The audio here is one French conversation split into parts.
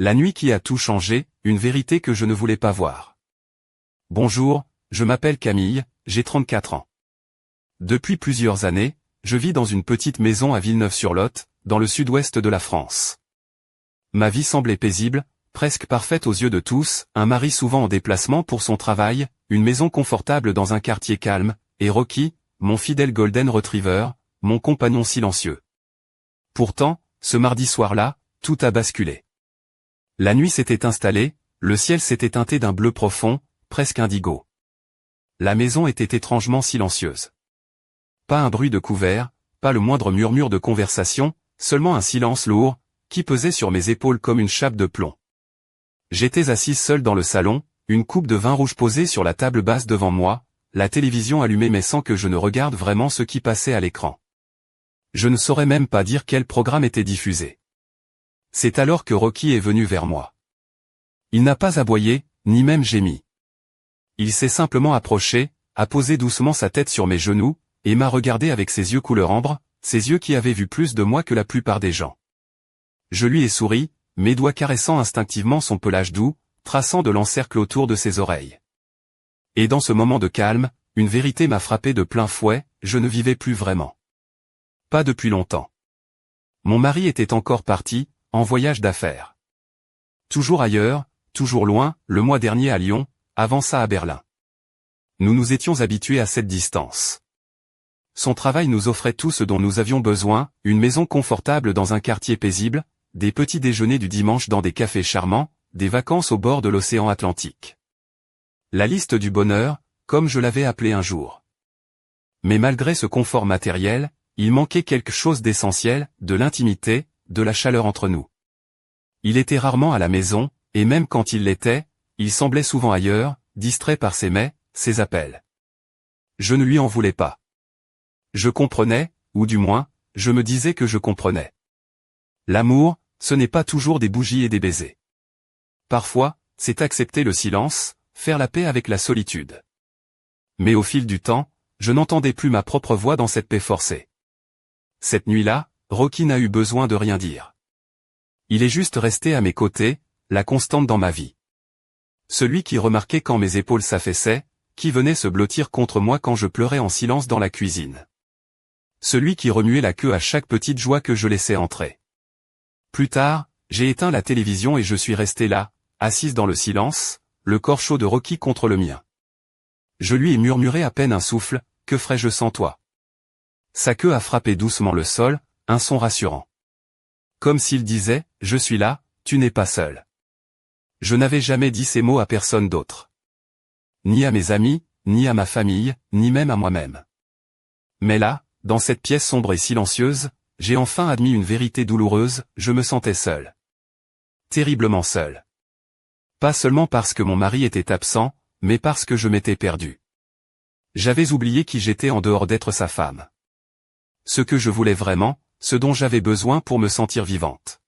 La nuit qui a tout changé, une vérité que je ne voulais pas voir. Bonjour, je m'appelle Camille, j'ai 34 ans. Depuis plusieurs années, je vis dans une petite maison à Villeneuve-sur-Lot, dans le sud-ouest de la France. Ma vie semblait paisible, presque parfaite aux yeux de tous, un mari souvent en déplacement pour son travail, une maison confortable dans un quartier calme, et Rocky, mon fidèle Golden Retriever, mon compagnon silencieux. Pourtant, ce mardi soir-là, tout a basculé. La nuit s'était installée, le ciel s'était teinté d'un bleu profond, presque indigo. La maison était étrangement silencieuse. Pas un bruit de couvert, pas le moindre murmure de conversation, seulement un silence lourd, qui pesait sur mes épaules comme une chape de plomb. J'étais assise seule dans le salon, une coupe de vin rouge posée sur la table basse devant moi, la télévision allumée mais sans que je ne regarde vraiment ce qui passait à l'écran. Je ne saurais même pas dire quel programme était diffusé. C'est alors que Rocky est venu vers moi. Il n'a pas aboyé, ni même gémi. Il s'est simplement approché, a posé doucement sa tête sur mes genoux, et m'a regardé avec ses yeux couleur ambre, ses yeux qui avaient vu plus de moi que la plupart des gens. Je lui ai souri, mes doigts caressant instinctivement son pelage doux, traçant de l'encercle autour de ses oreilles. Et dans ce moment de calme, une vérité m'a frappé de plein fouet, je ne vivais plus vraiment. Pas depuis longtemps. Mon mari était encore parti, en voyage d'affaires. Toujours ailleurs, toujours loin, le mois dernier à Lyon, avant ça à Berlin. Nous nous étions habitués à cette distance. Son travail nous offrait tout ce dont nous avions besoin, une maison confortable dans un quartier paisible, des petits déjeuners du dimanche dans des cafés charmants, des vacances au bord de l'océan Atlantique. La liste du bonheur, comme je l'avais appelé un jour. Mais malgré ce confort matériel, il manquait quelque chose d'essentiel, de l'intimité, de la chaleur entre nous. Il était rarement à la maison, et même quand il l'était, il semblait souvent ailleurs, distrait par ses mails, ses appels. Je ne lui en voulais pas. Je comprenais, ou du moins, je me disais que je comprenais. L'amour, ce n'est pas toujours des bougies et des baisers. Parfois, c'est accepter le silence, faire la paix avec la solitude. Mais au fil du temps, je n'entendais plus ma propre voix dans cette paix forcée. Cette nuit-là, Rocky n'a eu besoin de rien dire. Il est juste resté à mes côtés, la constante dans ma vie. Celui qui remarquait quand mes épaules s'affaissaient, qui venait se blottir contre moi quand je pleurais en silence dans la cuisine. Celui qui remuait la queue à chaque petite joie que je laissais entrer. Plus tard, j'ai éteint la télévision et je suis resté là, assise dans le silence, le corps chaud de Rocky contre le mien. Je lui ai murmuré à peine un souffle, « Que ferais-je sans toi ?» Sa queue a frappé doucement le sol, un son rassurant. Comme s'il disait, « Je suis là, tu n'es pas seul. » Je n'avais jamais dit ces mots à personne d'autre. Ni à mes amis, ni à ma famille, ni même à moi-même. Mais là, dans cette pièce sombre et silencieuse, j'ai enfin admis une vérité douloureuse, je me sentais seul. Terriblement seul. Pas seulement parce que mon mari était absent, mais parce que je m'étais perdu. J'avais oublié qui j'étais en dehors d'être sa femme. Ce que je voulais vraiment, ce dont j'avais besoin pour me sentir vivante.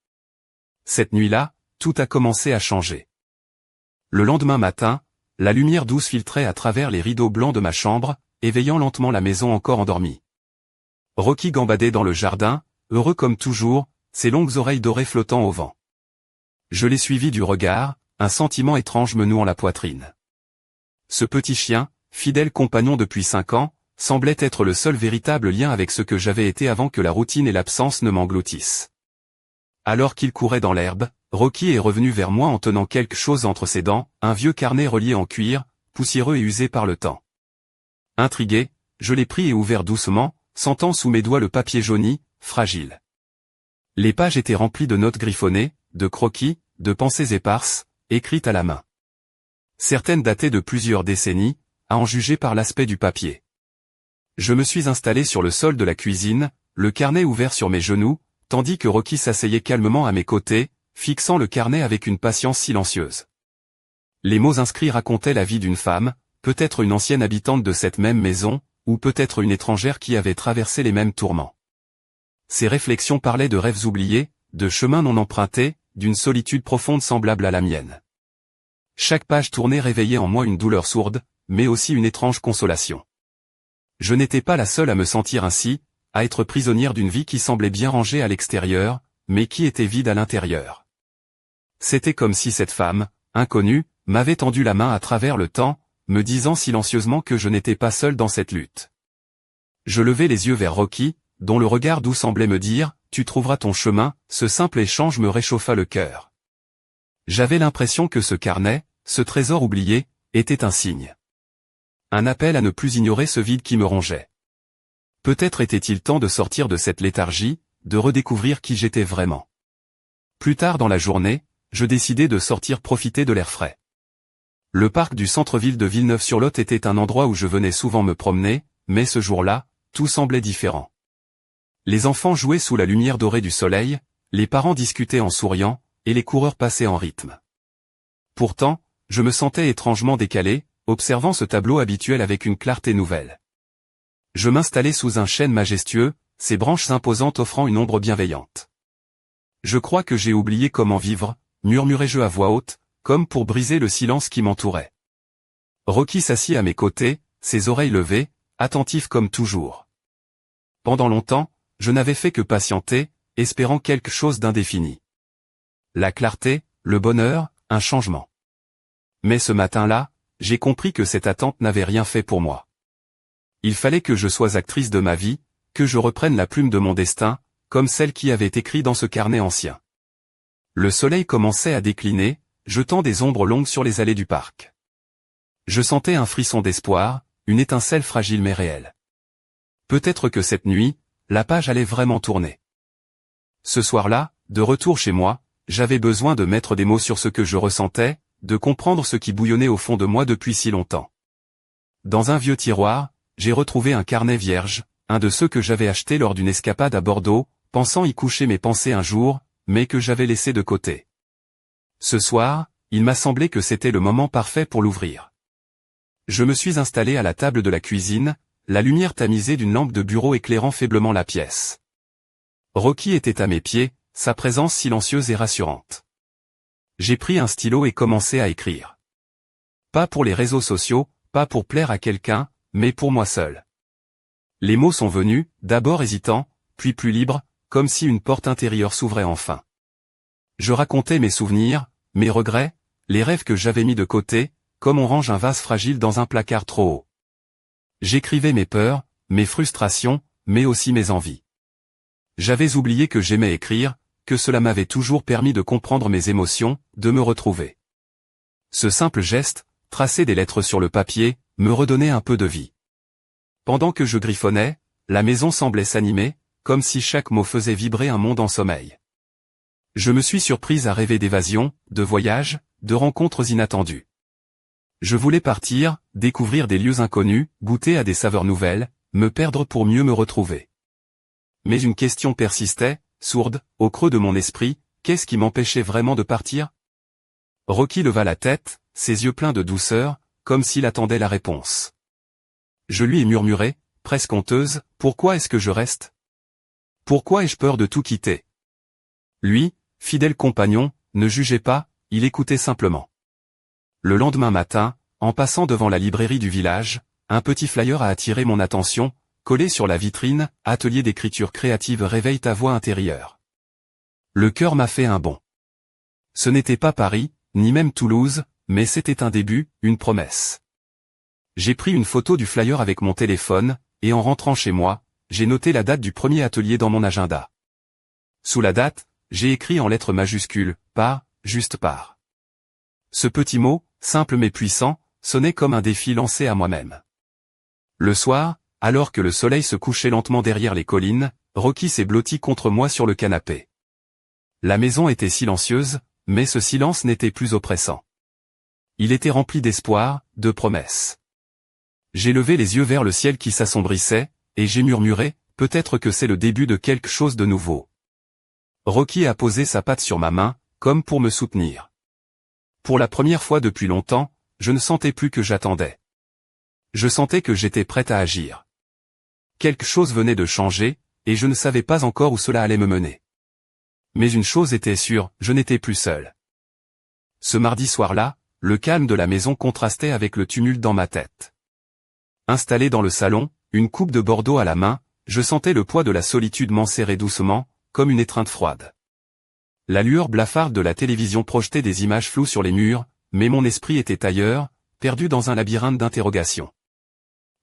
Cette nuit-là, tout a commencé à changer. Le lendemain matin, la lumière douce filtrait à travers les rideaux blancs de ma chambre, éveillant lentement la maison encore endormie. Rocky gambadait dans le jardin, heureux comme toujours, ses longues oreilles dorées flottant au vent. Je l'ai suivi du regard, un sentiment étrange me nouant la poitrine. Ce petit chien, fidèle compagnon depuis 5 ans, semblait être le seul véritable lien avec ce que j'avais été avant que la routine et l'absence ne m'engloutissent. Alors qu'il courait dans l'herbe, Rocky est revenu vers moi en tenant quelque chose entre ses dents, un vieux carnet relié en cuir, poussiéreux et usé par le temps. Intrigué, je l'ai pris et ouvert doucement, sentant sous mes doigts le papier jauni, fragile. Les pages étaient remplies de notes griffonnées, de croquis, de pensées éparses, écrites à la main. Certaines dataient de plusieurs décennies, à en juger par l'aspect du papier. Je me suis installé sur le sol de la cuisine, le carnet ouvert sur mes genoux, tandis que Rocky s'asseyait calmement à mes côtés, fixant le carnet avec une patience silencieuse. Les mots inscrits racontaient la vie d'une femme, peut-être une ancienne habitante de cette même maison, ou peut-être une étrangère qui avait traversé les mêmes tourments. Ces réflexions parlaient de rêves oubliés, de chemins non empruntés, d'une solitude profonde semblable à la mienne. Chaque page tournée réveillait en moi une douleur sourde, mais aussi une étrange consolation. Je n'étais pas la seule à me sentir ainsi, à être prisonnière d'une vie qui semblait bien rangée à l'extérieur, mais qui était vide à l'intérieur. C'était comme si cette femme, inconnue, m'avait tendu la main à travers le temps, me disant silencieusement que je n'étais pas seul dans cette lutte. Je levai les yeux vers Rocky, dont le regard doux semblait me dire « Tu trouveras ton chemin », ce simple échange me réchauffa le cœur. J'avais l'impression que ce carnet, ce trésor oublié, était un signe. Un appel à ne plus ignorer ce vide qui me rongeait. Peut-être était-il temps de sortir de cette léthargie, de redécouvrir qui j'étais vraiment. Plus tard dans la journée, je décidai de sortir profiter de l'air frais. Le parc du centre-ville de Villeneuve-sur-Lot était un endroit où je venais souvent me promener, mais ce jour-là, tout semblait différent. Les enfants jouaient sous la lumière dorée du soleil, les parents discutaient en souriant, et les coureurs passaient en rythme. Pourtant, je me sentais étrangement décalé, observant ce tableau habituel avec une clarté nouvelle. Je m'installai sous un chêne majestueux, ses branches imposantes offrant une ombre bienveillante. Je crois que j'ai oublié comment vivre, murmurai-je à voix haute, comme pour briser le silence qui m'entourait. Rocky s'assit à mes côtés, ses oreilles levées, attentif comme toujours. Pendant longtemps, je n'avais fait que patienter, espérant quelque chose d'indéfini. La clarté, le bonheur, un changement. Mais ce matin-là, j'ai compris que cette attente n'avait rien fait pour moi. Il fallait que je sois actrice de ma vie, que je reprenne la plume de mon destin, comme celle qui avait écrit dans ce carnet ancien. Le soleil commençait à décliner, jetant des ombres longues sur les allées du parc. Je sentais un frisson d'espoir, une étincelle fragile mais réelle. Peut-être que cette nuit, la page allait vraiment tourner. Ce soir-là, de retour chez moi, j'avais besoin de mettre des mots sur ce que je ressentais, de comprendre ce qui bouillonnait au fond de moi depuis si longtemps. Dans un vieux tiroir, j'ai retrouvé un carnet vierge, un de ceux que j'avais acheté lors d'une escapade à Bordeaux, pensant y coucher mes pensées un jour, mais que j'avais laissé de côté. Ce soir, il m'a semblé que c'était le moment parfait pour l'ouvrir. Je me suis installé à la table de la cuisine, la lumière tamisée d'une lampe de bureau éclairant faiblement la pièce. Rocky était à mes pieds, sa présence silencieuse et rassurante. J'ai pris un stylo et commencé à écrire. Pas pour les réseaux sociaux, pas pour plaire à quelqu'un, mais pour moi seul. Les mots sont venus, d'abord hésitants, puis plus libres, comme si une porte intérieure s'ouvrait enfin. Je racontais mes souvenirs, mes regrets, les rêves que j'avais mis de côté, comme on range un vase fragile dans un placard trop haut. J'écrivais mes peurs, mes frustrations, mais aussi mes envies. J'avais oublié que j'aimais écrire, que cela m'avait toujours permis de comprendre mes émotions, de me retrouver. Ce simple geste, tracer des lettres sur le papier, me redonnait un peu de vie. Pendant que je griffonnais, la maison semblait s'animer, comme si chaque mot faisait vibrer un monde en sommeil. Je me suis surprise à rêver d'évasion, de voyages, de rencontres inattendues. Je voulais partir, découvrir des lieux inconnus, goûter à des saveurs nouvelles, me perdre pour mieux me retrouver. Mais une question persistait, sourde, au creux de mon esprit, qu'est-ce qui m'empêchait vraiment de partir? Rocky leva la tête, ses yeux pleins de douceur, comme s'il attendait la réponse. Je lui ai murmuré, presque honteuse, pourquoi est-ce que je reste? Pourquoi ai-je peur de tout quitter? Lui, fidèle compagnon, ne jugeait pas, il écoutait simplement. Le lendemain matin, en passant devant la librairie du village, un petit flyer a attiré mon attention, collé sur la vitrine, atelier d'écriture créative réveille ta voix intérieure. Le cœur m'a fait un bond. Ce n'était pas Paris, ni même Toulouse, mais c'était un début, une promesse. J'ai pris une photo du flyer avec mon téléphone, et en rentrant chez moi, j'ai noté la date du premier atelier dans mon agenda. Sous la date, j'ai écrit en lettres majuscules, pas, juste part. Ce petit mot, simple mais puissant, sonnait comme un défi lancé à moi-même. Le soir, alors que le soleil se couchait lentement derrière les collines, Rocky s'est blotti contre moi sur le canapé. La maison était silencieuse, mais ce silence n'était plus oppressant. Il était rempli d'espoir, de promesses. J'ai levé les yeux vers le ciel qui s'assombrissait, et j'ai murmuré, peut-être que c'est le début de quelque chose de nouveau. Rocky a posé sa patte sur ma main, comme pour me soutenir. Pour la première fois depuis longtemps, je ne sentais plus que j'attendais. Je sentais que j'étais prête à agir. Quelque chose venait de changer, et je ne savais pas encore où cela allait me mener. Mais une chose était sûre, je n'étais plus seul. Ce mardi soir-là, le calme de la maison contrastait avec le tumulte dans ma tête. Installé dans le salon, une coupe de Bordeaux à la main, je sentais le poids de la solitude m'enserrer doucement, comme une étreinte froide. La lueur blafarde de la télévision projetait des images floues sur les murs, mais mon esprit était ailleurs, perdu dans un labyrinthe d'interrogations.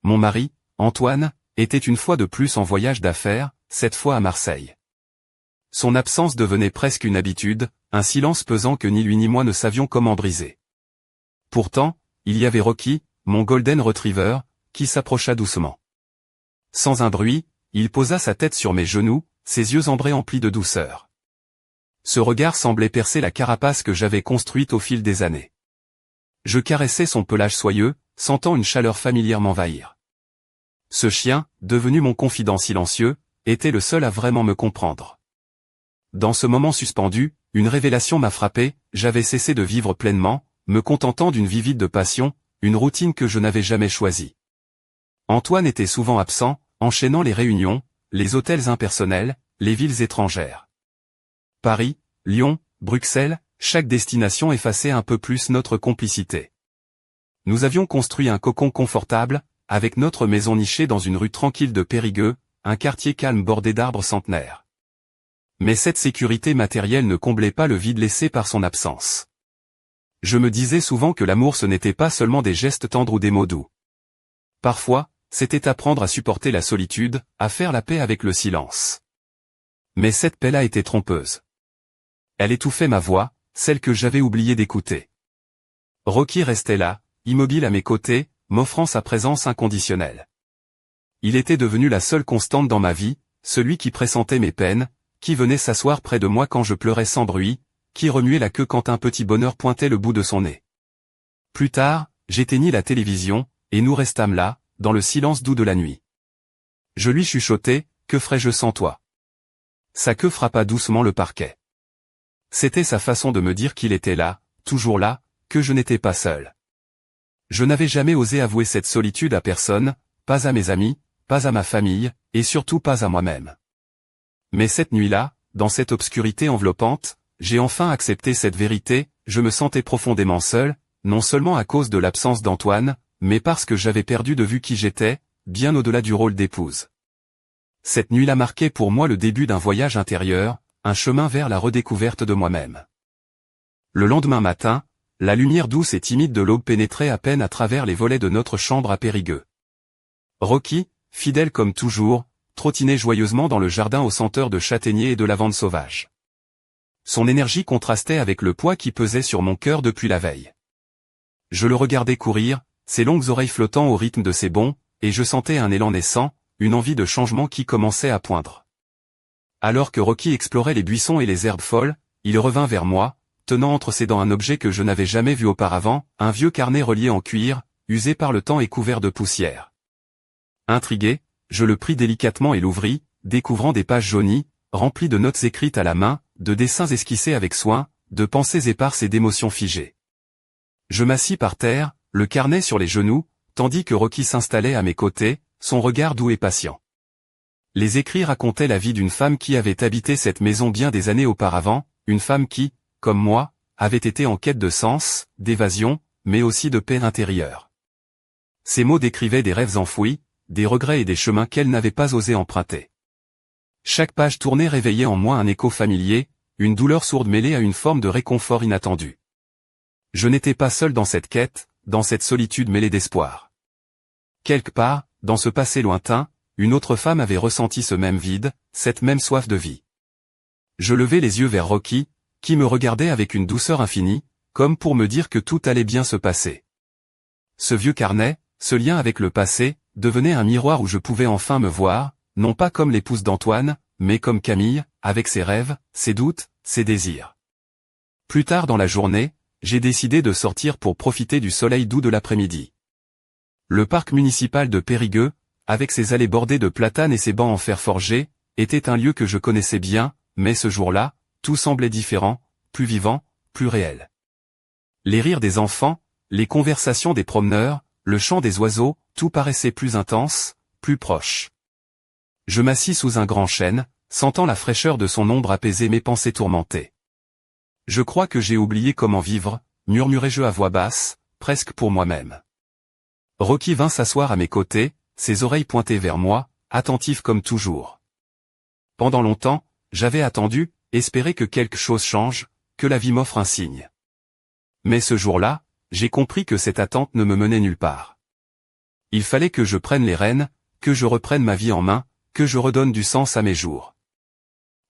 Mon mari, Antoine, était une fois de plus en voyage d'affaires, cette fois à Marseille. Son absence devenait presque une habitude, un silence pesant que ni lui ni moi ne savions comment briser. Pourtant, il y avait Rocky, mon golden retriever, qui s'approcha doucement. Sans un bruit, il posa sa tête sur mes genoux, ses yeux ambrés emplis de douceur. Ce regard semblait percer la carapace que j'avais construite au fil des années. Je caressais son pelage soyeux, sentant une chaleur familière m'envahir. Ce chien, devenu mon confident silencieux, était le seul à vraiment me comprendre. Dans ce moment suspendu, une révélation m'a frappé, j'avais cessé de vivre pleinement, me contentant d'une vie vide de passion, une routine que je n'avais jamais choisie. Antoine était souvent absent, enchaînant les réunions, les hôtels impersonnels, les villes étrangères. Paris, Lyon, Bruxelles, chaque destination effaçait un peu plus notre complicité. Nous avions construit un cocon confortable, avec notre maison nichée dans une rue tranquille de Périgueux, un quartier calme bordé d'arbres centenaires. Mais cette sécurité matérielle ne comblait pas le vide laissé par son absence. Je me disais souvent que l'amour ce n'était pas seulement des gestes tendres ou des mots doux. Parfois, c'était apprendre à supporter la solitude, à faire la paix avec le silence. Mais cette paix-là était trompeuse. Elle étouffait ma voix, celle que j'avais oublié d'écouter. Rocky restait là, immobile à mes côtés, m'offrant sa présence inconditionnelle. Il était devenu la seule constante dans ma vie, celui qui pressentait mes peines, qui venait s'asseoir près de moi quand je pleurais sans bruit, qui remuait la queue quand un petit bonheur pointait le bout de son nez. Plus tard, j'éteignis la télévision, et nous restâmes là, dans le silence doux de la nuit. Je lui chuchotai, « Que ferais-je sans toi ?» Sa queue frappa doucement le parquet. C'était sa façon de me dire qu'il était là, toujours là, que je n'étais pas seul. Je n'avais jamais osé avouer cette solitude à personne, pas à mes amis, pas à ma famille, et surtout pas à moi-même. Mais cette nuit-là, dans cette obscurité enveloppante, j'ai enfin accepté cette vérité, je me sentais profondément seul, non seulement à cause de l'absence d'Antoine, mais parce que j'avais perdu de vue qui j'étais, bien au-delà du rôle d'épouse. Cette nuit-là marquait pour moi le début d'un voyage intérieur, un chemin vers la redécouverte de moi-même. Le lendemain matin, la lumière douce et timide de l'aube pénétrait à peine à travers les volets de notre chambre à Périgueux. Rocky, fidèle comme toujours, trottinait joyeusement dans le jardin aux senteurs de châtaigniers et de lavande sauvage. Son énergie contrastait avec le poids qui pesait sur mon cœur depuis la veille. Je le regardais courir, ses longues oreilles flottant au rythme de ses bonds, et je sentais un élan naissant, une envie de changement qui commençait à poindre. Alors que Rocky explorait les buissons et les herbes folles, il revint vers moi, tenant entre ses dents un objet que je n'avais jamais vu auparavant, un vieux carnet relié en cuir, usé par le temps et couvert de poussière. Intrigué, je le pris délicatement et l'ouvris, découvrant des pages jaunies, remplies de notes écrites à la main, de dessins esquissés avec soin, de pensées éparses et d'émotions figées. Je m'assis par terre, le carnet sur les genoux, tandis que Rocky s'installait à mes côtés, son regard doux et patient. Les écrits racontaient la vie d'une femme qui avait habité cette maison bien des années auparavant, une femme qui, comme moi, avait été en quête de sens, d'évasion, mais aussi de paix intérieure. Ces mots décrivaient des rêves enfouis, des regrets et des chemins qu'elle n'avait pas osé emprunter. Chaque page tournée réveillait en moi un écho familier, une douleur sourde mêlée à une forme de réconfort inattendu. Je n'étais pas seul dans cette quête, dans cette solitude mêlée d'espoir. Quelque part, dans ce passé lointain, une autre femme avait ressenti ce même vide, cette même soif de vie. Je levai les yeux vers Rocky, qui me regardait avec une douceur infinie, comme pour me dire que tout allait bien se passer. Ce vieux carnet, ce lien avec le passé, devenait un miroir où je pouvais enfin me voir, non pas comme l'épouse d'Antoine, mais comme Camille, avec ses rêves, ses doutes, ses désirs. Plus tard dans la journée, j'ai décidé de sortir pour profiter du soleil doux de l'après-midi. Le parc municipal de Périgueux, avec ses allées bordées de platanes et ses bancs en fer forgé, était un lieu que je connaissais bien, mais ce jour-là, tout semblait différent, plus vivant, plus réel. Les rires des enfants, les conversations des promeneurs, le chant des oiseaux, tout paraissait plus intense, plus proche. Je m'assis sous un grand chêne, sentant la fraîcheur de son ombre apaiser mes pensées tourmentées. Je crois que j'ai oublié comment vivre, murmurai-je à voix basse, presque pour moi-même. Rocky vint s'asseoir à mes côtés, ses oreilles pointées vers moi, attentif comme toujours. Pendant longtemps, j'avais attendu, espérer que quelque chose change, que la vie m'offre un signe. Mais ce jour-là, j'ai compris que cette attente ne me menait nulle part. Il fallait que je prenne les rênes, que je reprenne ma vie en main, que je redonne du sens à mes jours.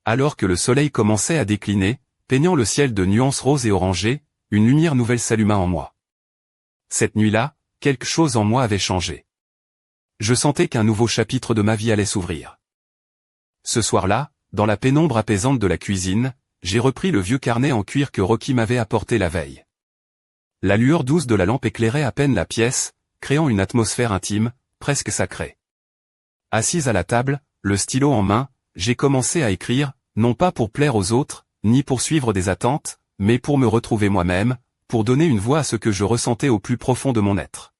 Alors que le soleil commençait à décliner, peignant le ciel de nuances roses et orangées, une lumière nouvelle s'alluma en moi. Cette nuit-là, quelque chose en moi avait changé. Je sentais qu'un nouveau chapitre de ma vie allait s'ouvrir. Ce soir-là, dans la pénombre apaisante de la cuisine, j'ai repris le vieux carnet en cuir que Rocky m'avait apporté la veille. La lueur douce de la lampe éclairait à peine la pièce, créant une atmosphère intime, presque sacrée. Assise à la table, le stylo en main, j'ai commencé à écrire, non pas pour plaire aux autres, ni pour suivre des attentes, mais pour me retrouver moi-même, pour donner une voix à ce que je ressentais au plus profond de mon être.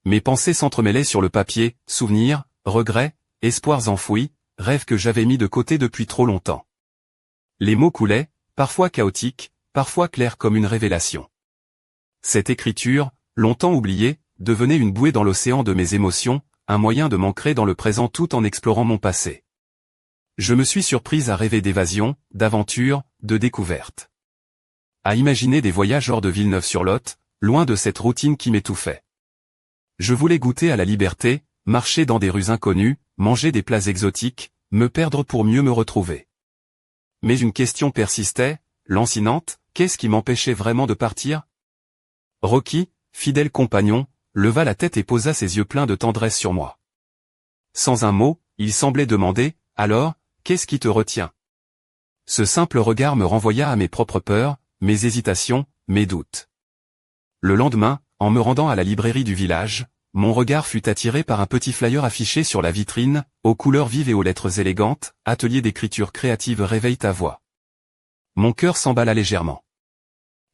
Mes pensées s'entremêlaient sur le papier, souvenirs, regrets, espoirs enfouis, rêves que j'avais mis de côté depuis trop longtemps. Les mots coulaient, parfois chaotiques, parfois clairs comme une révélation. Cette écriture, longtemps oubliée, devenait une bouée dans l'océan de mes émotions, un moyen de m'ancrer dans le présent tout en explorant mon passé. Je me suis surprise à rêver d'évasion, d'aventure, de découverte. À imaginer des voyages hors de Villeneuve-sur-Lot, loin de cette routine qui m'étouffait. Je voulais goûter à la liberté, marcher dans des rues inconnues, manger des plats exotiques, me perdre pour mieux me retrouver. Mais une question persistait, lancinante, qu'est-ce qui m'empêchait vraiment de partir ? Rocky, fidèle compagnon, leva la tête et posa ses yeux pleins de tendresse sur moi. Sans un mot, il semblait demander, alors, qu'est-ce qui te retient ? Ce simple regard me renvoya à mes propres peurs, mes hésitations, mes doutes. Le lendemain, en me rendant à la librairie du village, mon regard fut attiré par un petit flyer affiché sur la vitrine, aux couleurs vives et aux lettres élégantes, atelier d'écriture créative réveille ta voix. Mon cœur s'emballa légèrement.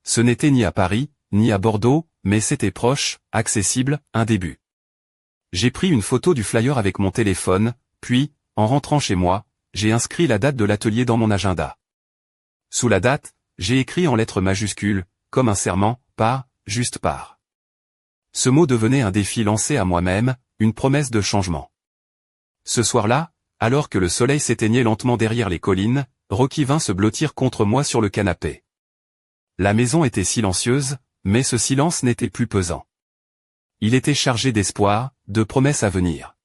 Ce n'était ni à Paris, ni à Bordeaux, mais c'était proche, accessible, un début. J'ai pris une photo du flyer avec mon téléphone, puis, en rentrant chez moi, j'ai inscrit la date de l'atelier dans mon agenda. Sous la date, j'ai écrit en lettres majuscules, comme un serment, pars, juste pars. Ce mot devenait un défi lancé à moi-même, une promesse de changement. Ce soir-là, alors que le soleil s'éteignait lentement derrière les collines, Rocky vint se blottir contre moi sur le canapé. La maison était silencieuse, mais ce silence n'était plus pesant. Il était chargé d'espoir, de promesses à venir.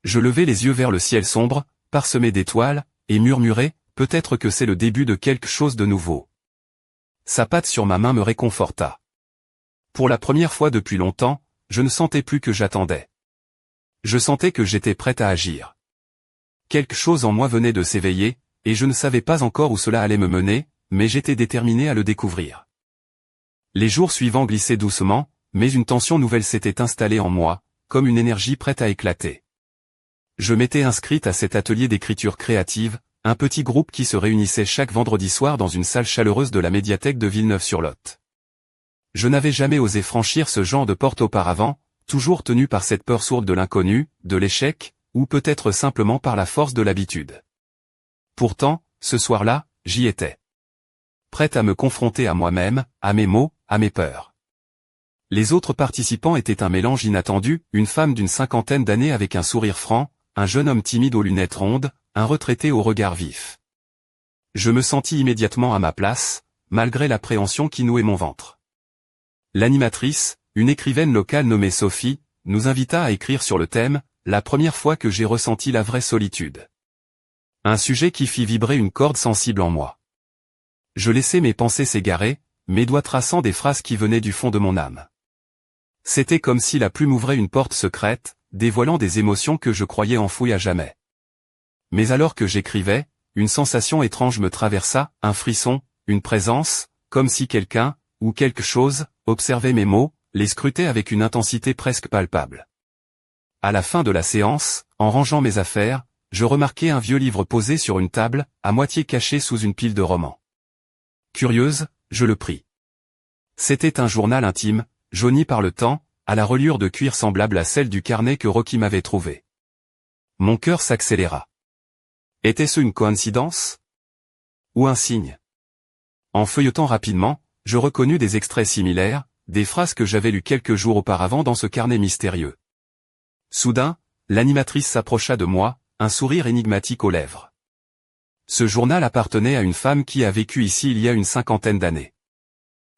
Je levai les yeux vers le ciel sombre, parsemé d'étoiles, et murmurai, peut-être que c'est le début de quelque chose de nouveau. Sa patte sur ma main me réconforta. Pour la première fois depuis longtemps, je ne sentais plus que j'attendais. Je sentais que j'étais prête à agir. Quelque chose en moi venait de s'éveiller, et je ne savais pas encore où cela allait me mener, mais j'étais déterminé à le découvrir. Les jours suivants glissaient doucement, mais une tension nouvelle s'était installée en moi, comme une énergie prête à éclater. Je m'étais inscrite à cet atelier d'écriture créative, un petit groupe qui se réunissait chaque vendredi soir dans une salle chaleureuse de la médiathèque de Villeneuve-sur-Lot. Je n'avais jamais osé franchir ce genre de porte auparavant, toujours tenu par cette peur sourde de l'inconnu, de l'échec, ou peut-être simplement par la force de l'habitude. Pourtant, ce soir-là, j'y étais. Prête à me confronter à moi-même, à mes mots, à mes peurs. Les autres participants étaient un mélange inattendu, une femme d'une cinquantaine d'années avec un sourire franc, un jeune homme timide aux lunettes rondes, un retraité au regard vif. Je me sentis immédiatement à ma place, malgré l'appréhension qui nouait mon ventre. L'animatrice, une écrivaine locale nommée Sophie, nous invita à écrire sur le thème « La première fois que j'ai ressenti la vraie solitude ». Un sujet qui fit vibrer une corde sensible en moi. Je laissai mes pensées s'égarer, mes doigts traçant des phrases qui venaient du fond de mon âme. C'était comme si la plume ouvrait une porte secrète, dévoilant des émotions que je croyais enfouies à jamais. Mais alors que j'écrivais, une sensation étrange me traversa, un frisson, une présence, comme si quelqu'un, ou quelque chose, observait mes mots, les scrutait avec une intensité presque palpable. À la fin de la séance, en rangeant mes affaires, je remarquai un vieux livre posé sur une table, à moitié caché sous une pile de romans. Curieuse, je le pris. C'était un journal intime, jauni par le temps, à la reliure de cuir semblable à celle du carnet que Rocky m'avait trouvé. Mon cœur s'accéléra. Était-ce une coïncidence ? Ou un signe ? En feuilletant rapidement, je reconnus des extraits similaires, des phrases que j'avais lues quelques jours auparavant dans ce carnet mystérieux. Soudain, l'animatrice s'approcha de moi, un sourire énigmatique aux lèvres. Ce journal appartenait à une femme qui a vécu ici il y a une 50aine d'années.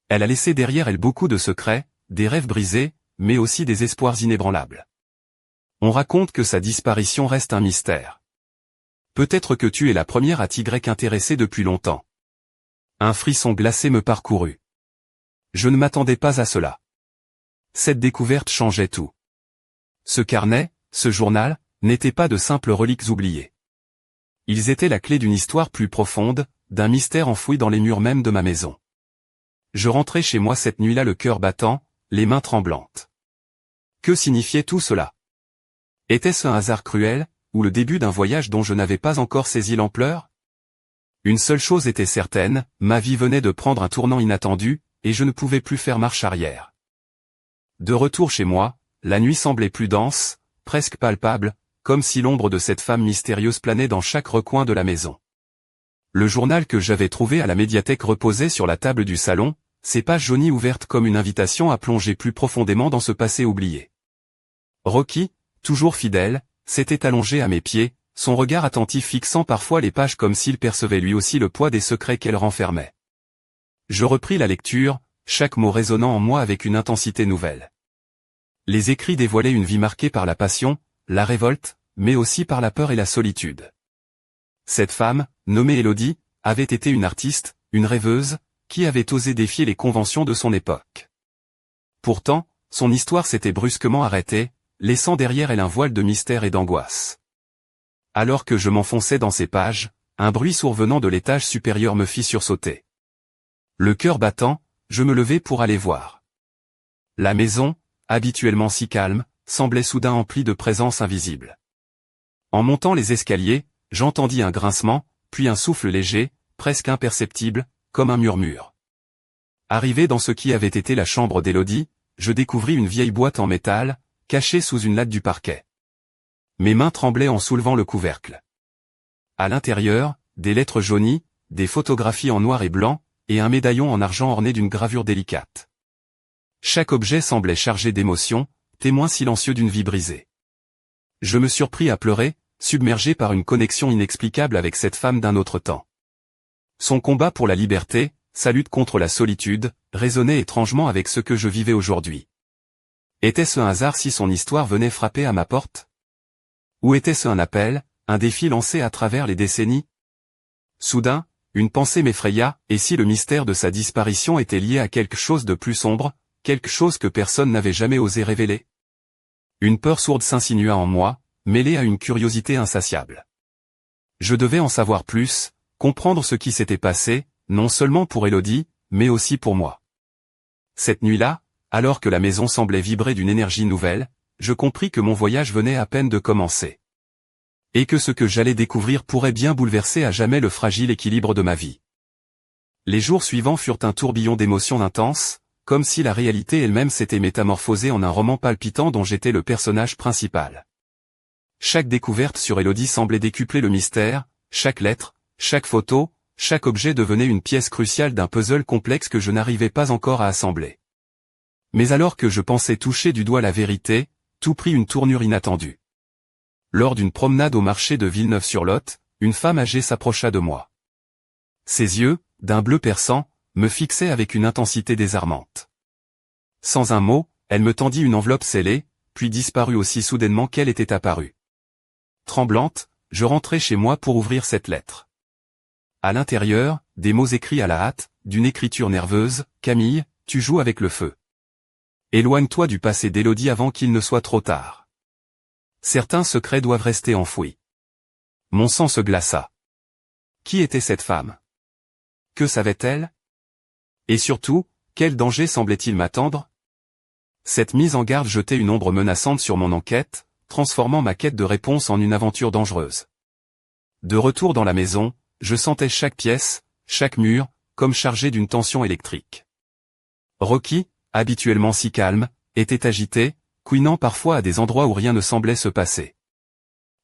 Elle a laissé derrière elle beaucoup de secrets, des rêves brisés, mais aussi des espoirs inébranlables. On raconte que sa disparition reste un mystère. Peut-être que tu es la première à t'y intéresser depuis longtemps. Un frisson glacé me parcourut. Je ne m'attendais pas à cela. Cette découverte changeait tout. Ce carnet, ce journal, n'étaient pas de simples reliques oubliées. Ils étaient la clé d'une histoire plus profonde, d'un mystère enfoui dans les murs même de ma maison. Je rentrais chez moi cette nuit-là le cœur battant, les mains tremblantes. Que signifiait tout cela? Était-ce un hasard cruel, ou le début d'un voyage dont je n'avais pas encore saisi l'ampleur? Une seule chose était certaine, ma vie venait de prendre un tournant inattendu, et je ne pouvais plus faire marche arrière. De retour chez moi, la nuit semblait plus dense, presque palpable, comme si l'ombre de cette femme mystérieuse planait dans chaque recoin de la maison. Le journal que j'avais trouvé à la médiathèque reposait sur la table du salon, ses pages jaunies ouvertes comme une invitation à plonger plus profondément dans ce passé oublié. Rocky, toujours fidèle, s'était allongé à mes pieds, son regard attentif fixant parfois les pages comme s'il percevait lui aussi le poids des secrets qu'elles renfermaient. Je repris la lecture, chaque mot résonnant en moi avec une intensité nouvelle. Les écrits dévoilaient une vie marquée par la passion, la révolte, mais aussi par la peur et la solitude. Cette femme, nommée Élodie, avait été une artiste, une rêveuse, qui avait osé défier les conventions de son époque. Pourtant, son histoire s'était brusquement arrêtée, laissant derrière elle un voile de mystère et d'angoisse. Alors que je m'enfonçais dans ces pages, un bruit survenant de l'étage supérieur me fit sursauter. Le cœur battant, je me levai pour aller voir. La maison, habituellement si calme, semblait soudain emplie de présence invisible. En montant les escaliers, j'entendis un grincement, puis un souffle léger, presque imperceptible, comme un murmure. Arrivé dans ce qui avait été la chambre d'Élodie, je découvris une vieille boîte en métal, cachée sous une latte du parquet. Mes mains tremblaient en soulevant le couvercle. À l'intérieur, des lettres jaunies, des photographies en noir et blanc, et un médaillon en argent orné d'une gravure délicate. Chaque objet semblait chargé d'émotions, témoin silencieux d'une vie brisée. Je me surpris à pleurer, submergé par une connexion inexplicable avec cette femme d'un autre temps. Son combat pour la liberté, sa lutte contre la solitude, résonnait étrangement avec ce que je vivais aujourd'hui. Était-ce un hasard si son histoire venait frapper à ma porte? Ou était-ce un appel, un défi lancé à travers les décennies? Soudain, une pensée m'effraya, et si le mystère de sa disparition était lié à quelque chose de plus sombre, quelque chose que personne n'avait jamais osé révéler? Une peur sourde s'insinua en moi, mêlée à une curiosité insatiable. Je devais en savoir plus, comprendre ce qui s'était passé, non seulement pour Élodie, mais aussi pour moi. Cette nuit-là, alors que la maison semblait vibrer d'une énergie nouvelle, je compris que mon voyage venait à peine de commencer. Et que ce que j'allais découvrir pourrait bien bouleverser à jamais le fragile équilibre de ma vie. Les jours suivants furent un tourbillon d'émotions intenses, comme si la réalité elle-même s'était métamorphosée en un roman palpitant dont j'étais le personnage principal. Chaque découverte sur Élodie semblait décupler le mystère, chaque lettre, chaque photo, chaque objet devenait une pièce cruciale d'un puzzle complexe que je n'arrivais pas encore à assembler. Mais alors que je pensais toucher du doigt la vérité, tout prit une tournure inattendue. Lors d'une promenade au marché de Villeneuve-sur-Lot, une femme âgée s'approcha de moi. Ses yeux, d'un bleu perçant, me fixaient avec une intensité désarmante. Sans un mot, elle me tendit une enveloppe scellée, puis disparut aussi soudainement qu'elle était apparue. Tremblante, je rentrai chez moi pour ouvrir cette lettre. À l'intérieur, des mots écrits à la hâte, d'une écriture nerveuse: Camille, tu joues avec le feu. Éloigne-toi du passé d'Élodie avant qu'il ne soit trop tard. Certains secrets doivent rester enfouis. Mon sang se glaça. Qui était cette femme? Que savait-elle? Et surtout, quel danger semblait-il m'attendre? Cette mise en garde jetait une ombre menaçante sur mon enquête, transformant ma quête de réponse en une aventure dangereuse. De retour dans la maison, je sentais chaque pièce, chaque mur, comme chargé d'une tension électrique. Rocky, habituellement si calme, était agité, couinant parfois à des endroits où rien ne semblait se passer.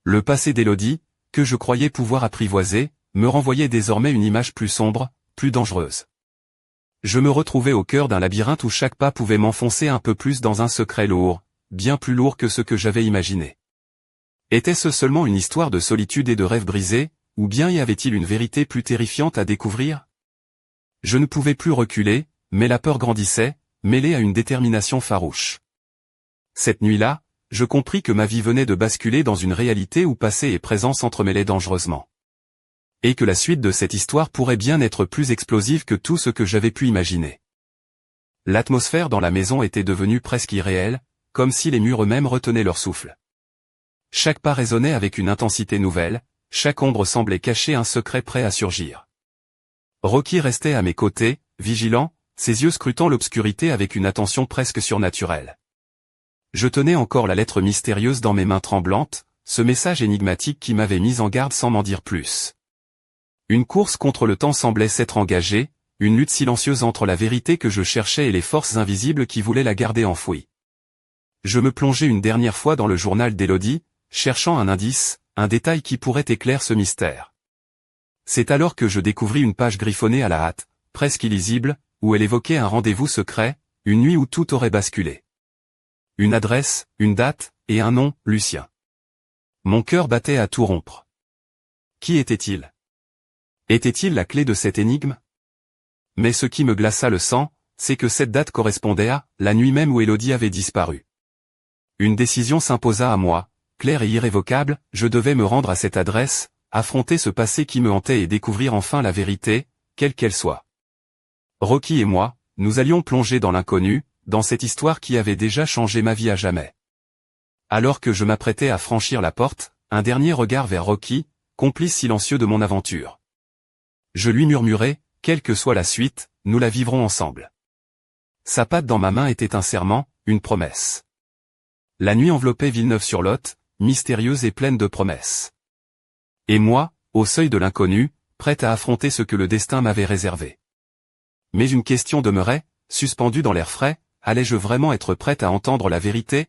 Le passé d'Élodie, que je croyais pouvoir apprivoiser, me renvoyait désormais une image plus sombre, plus dangereuse. Je me retrouvais au cœur d'un labyrinthe où chaque pas pouvait m'enfoncer un peu plus dans un secret lourd, bien plus lourd que ce que j'avais imaginé. Était-ce seulement une histoire de solitude et de rêves brisés, ou bien y avait-il une vérité plus terrifiante à découvrir? Je ne pouvais plus reculer, mais la peur grandissait, mêlée à une détermination farouche. Cette nuit-là, je compris que ma vie venait de basculer dans une réalité où passé et présent s'entremêlaient dangereusement. Et que la suite de cette histoire pourrait bien être plus explosive que tout ce que j'avais pu imaginer. L'atmosphère dans la maison était devenue presque irréelle, comme si les murs eux-mêmes retenaient leur souffle. Chaque pas résonnait avec une intensité nouvelle, chaque ombre semblait cacher un secret prêt à surgir. Rocky restait à mes côtés, vigilant, ses yeux scrutant l'obscurité avec une attention presque surnaturelle. Je tenais encore la lettre mystérieuse dans mes mains tremblantes, ce message énigmatique qui m'avait mis en garde sans m'en dire plus. Une course contre le temps semblait s'être engagée, une lutte silencieuse entre la vérité que je cherchais et les forces invisibles qui voulaient la garder enfouie. Je me plongeai une dernière fois dans le journal d'Élodie, cherchant un indice, un détail qui pourrait éclairer ce mystère. C'est alors que je découvris une page griffonnée à la hâte, presque illisible, où elle évoquait un rendez-vous secret, une nuit où tout aurait basculé. Une adresse, une date, et un nom, Lucien. Mon cœur battait à tout rompre. Qui était-il? Était-il la clé de cette énigme? Mais ce qui me glaça le sang, c'est que cette date correspondait à la nuit même où Élodie avait disparu. Une décision s'imposa à moi, claire et irrévocable, je devais me rendre à cette adresse, affronter ce passé qui me hantait et découvrir enfin la vérité, quelle qu'elle soit. Rocky et moi, nous allions plonger dans l'inconnu, dans cette histoire qui avait déjà changé ma vie à jamais. Alors que je m'apprêtais à franchir la porte, un dernier regard vers Rocky, complice silencieux de mon aventure. Je lui murmurai, quelle que soit la suite, nous la vivrons ensemble. Sa patte dans ma main était un serment, une promesse. La nuit enveloppait Villeneuve-sur-Lot, mystérieuse et pleine de promesses. Et moi, au seuil de l'inconnu, prête à affronter ce que le destin m'avait réservé. Mais une question demeurait, suspendue dans l'air frais, allais-je vraiment être prête à entendre la vérité?